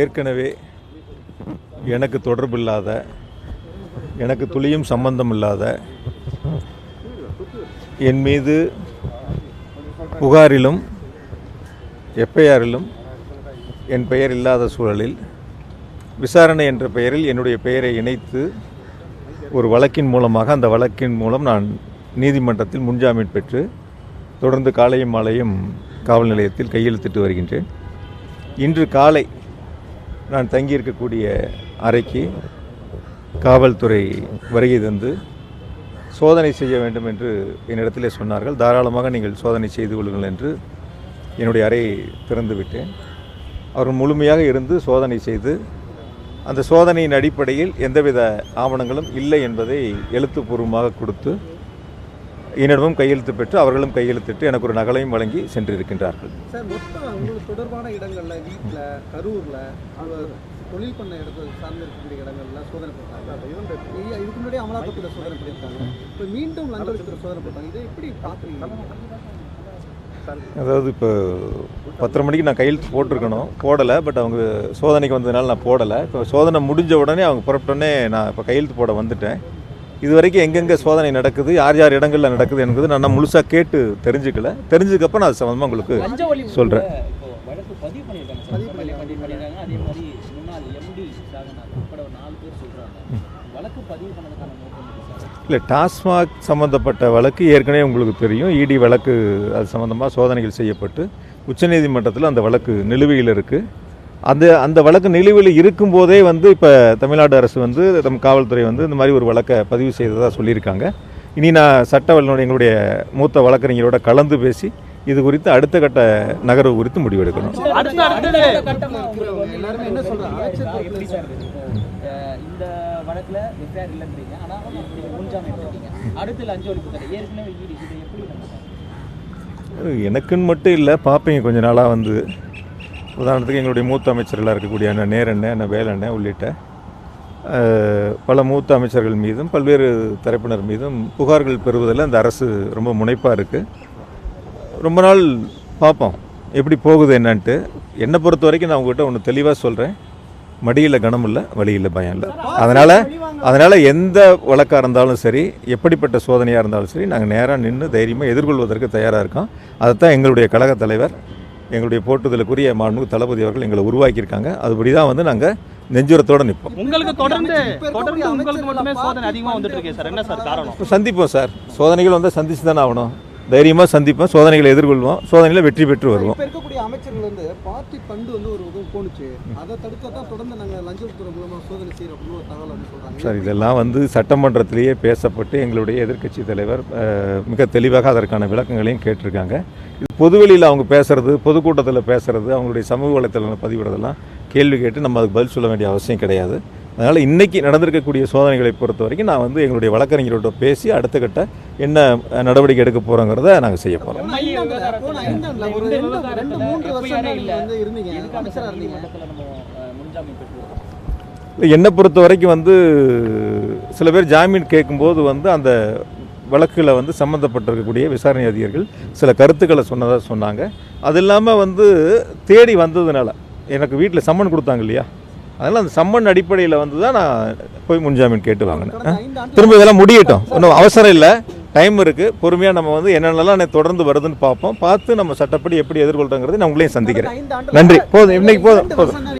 ஏற்கனவே எனக்கு தொடர்பில்லாத, எனக்கு துளியும் சம்பந்தம் இல்லாத, என் மீது புகாரிலும் எஃப்ஐஆரிலும் என் பெயர் இல்லாத சூழலில் விசாரணை என்ற பெயரில் என்னுடைய பெயரை இணைத்து ஒரு வழக்கின் மூலமாக, அந்த வழக்கின் மூலம் நான் நீதிமன்றத்தில் முன்ஜாமீன் பெற்று தொடர்ந்து காலையும் மாலையும் காவல் நிலையத்தில் கையெழுத்திட்டு வருகின்றேன். இன்று காலை நான் தங்கியிருக்கக்கூடிய அறைக்கு காவல்துறை வருகை தந்து சோதனை செய்ய வேண்டும் என்று என்னிடத்திலே சொன்னார்கள். தாராளமாக நீங்கள் சோதனை செய்து கொள்ளுங்கள் என்று என்னுடைய அறையை திறந்து விட்டேன். அவர் முழுமையாக இருந்து சோதனை செய்து அந்த சோதனையின் அடிப்படையில் எந்தவித ஆவணங்களும் இல்லை என்பதை எழுத்துப்பூர்வமாக கொடுத்து என்னிடமும் கையெழுத்து பெற்று அவர்களும் கையெழுத்திட்டு எனக்கு ஒரு நகலையும் வழங்கி சென்றிருக்கின்றார்கள். சார், மொத்தம் உங்களுக்கு தொடர்பான இடங்களில், வீட்டில், கரூரில், தொழில் பண்ண இடத்துல சார்ந்து இருக்கக்கூடிய இடங்கள்ல சோதனை போட்டாங்க. இதுக்கு முன்னாடி அமலாக்கத்தில் சோதனை பண்ணியிருக்காங்க. இப்போ மீண்டும் லஞ்ச ஒழிப்புத்துறை சோதனை போட்டாங்க. இதை எப்படி பார்க்குறீங்க? அதாவது இப்போ 10:30 மணிக்கு நான் கையெழுத்து போட்டிருக்கணும், போடலை. பட் அவங்க சோதனைக்கு வந்ததுனால நான் போடலை. இப்போ சோதனை முடிஞ்ச உடனே அவங்க புறப்பட்டோடனே நான் இப்போ கையெழுத்து போட வந்துட்டேன். இது வரைக்கும் எங்கெங்கே சோதனை நடக்குது, யார் யார் இடங்களில் நடக்குது என்பது நான் முழுசாக கேட்டு தெரிஞ்சுக்கல. தெரிஞ்சதுக்கப்புறம் நான் அது சம்மந்தமாக உங்களுக்கு சொல்கிறேன். இல்லை, டாஸ்மாக் சம்மந்தப்பட்ட வழக்கு ஏற்கனவே உங்களுக்கு தெரியும். இடி வழக்கு அது சம்மந்தமாக சோதனைகள் செய்யப்பட்டு உச்சநீதிமன்றத்தில் அந்த வழக்கு நிலுவையில் இருக்குது. அந்த வழக்கு நிலுவையில் இருக்கும்போதே இப்போ தமிழ்நாடு அரசு நம்ம காவல்துறை இந்த மாதிரி ஒரு வழக்கை பதிவு செய்ததாக சொல்லியிருக்காங்க. இனி நான் சட்ட வல்லுநர் எங்களுடைய மூத்த வழக்கறிஞரோட கலந்து பேசி இது குறித்து அடுத்த கட்ட நகர்வு குறித்து முடிவெடுக்கணும். எனக்குன்னு மட்டும் இல்லை, பார்ப்பீங்க கொஞ்ச நாளாக உதாரணத்துக்கு எங்களுடைய மூத்த அமைச்சர்களாக இருக்கக்கூடிய அண்ணன் நேரண்ணன், அண்ணன் வேலண்ணன் உள்ளிட்ட பல மூத்த அமைச்சர்கள் மீதும் பல்வேறு தரப்பினர் மீதும் புகார்கள் பெறுவதில் அந்த அரசு ரொம்ப முனைப்பாக இருக்குது. ரொம்ப நாள் பார்ப்போம் எப்படி போகுது என்னன்ட்டு. என்னை பொறுத்த வரைக்கும் நான் உங்கள்கிட்ட ஒன்று தெளிவாக சொல்கிறேன். மடியில் கனம் இல்லை, வழியில் பயம் இல்லை. அதனால் எந்த வழக்காக இருந்தாலும் சரி, எப்படிப்பட்ட சோதனையாக இருந்தாலும் சரி, நாங்கள் நேராக நின்று தைரியமாக எதிர்கொள்வதற்கு தயாராக இருக்கோம். அதைத்தான் எங்களுடைய கழக தலைவர், எங்களுடைய போட்டுதலுக்குரிய மாண்புமிகு தளபதி அவர்கள் எங்களை உருவாக்கியிருக்காங்க. அதுபடி தான் நாங்கள் நெஞ்சுரத்தோடு நிற்போம். உங்களுக்கு தொடர்ந்து உங்களுக்கு மட்டுமே சோதனை அதிகமாக வந்துட்டு இருக்கு சார், என்ன சார் காரணம்? சந்திப்போம் சார், சோதனைகள் சந்திச்சு தானே ஆகணும். தைரியமாக சந்திப்போம், சோதனைகளை எதிர்கொள்வோம், சோதனையில் வெற்றி பெற்று வருவோம். இப்போ இருக்கக்கூடிய அமைச்சர்கள் பார்ட்டி ஃபண்டு ஒரு போணுச்சு, அதை தடுக்க தான் தொடர்ந்து நாங்கள் லஞ்ச ஒழிப்புத்துறை மூலமாக சோதனை செய்கிறோம் அப்படின்னு ஒரு தகவல் சொல்கிறாங்க சார். இதெல்லாம் சட்டமன்றத்திலேயே பேசப்பட்டு எங்களுடைய எதிர்க்கட்சி தலைவர் மிக தெளிவாக அதற்கான விளக்கங்களையும் கேட்டிருக்காங்க. இது பொதுவெளியில் அவங்க பேசுறது, பொதுக்கூட்டத்தில் பேசுறது, அவங்களுடைய சமூக வலைத்தளங்களை பதிவிடுறதெல்லாம் கேள்வி கேட்டு நம்ம அதுக்கு பதில் சொல்ல வேண்டிய அவசியம் கிடையாது. அதனால் இன்றைக்கி நடந்திருக்கக்கூடிய சோதனைகளை பொறுத்த வரைக்கும் நான் எங்களுடைய வழக்கறிஞரோட பேசி அடுத்த கட்ட என்ன நடவடிக்கை எடுக்க போகிறோங்கிறத நாங்கள் செய்ய போகிறோம். என்னை பொறுத்த வரைக்கும் சில பேர் ஜாமீன் கேட்கும்போது அந்த வழக்கில் சம்மந்தப்பட்டிருக்கக்கூடிய விசாரணை அதிகாரிகள் சில கருத்துக்களை சொன்னாங்க. அது இல்லாமல் தேடி வந்ததுனால எனக்கு வீட்டில் சம்மன் கொடுத்தாங்க இல்லையா, அதனால் அந்த சம்மன் அடிப்படையில் தான் நான் போய் முன்ஜாமீன் கேட்டு வாங்கினேன். திரும்ப இதெல்லாம் முடியட்டும், ஒன்றும் அவசரம் இல்லை, டைம் இருக்குது. பொறுமையாக நம்ம என்னென்னலாம் தொடர்ந்து வருதுன்னு பார்ப்போம். பார்த்து நம்ம சட்டப்படி எப்படி எதிர்கொள்கிறோங்கிறது நான் உங்களையும் சந்திக்கிறேன். நன்றி. போதும், இன்னைக்கு போதும்.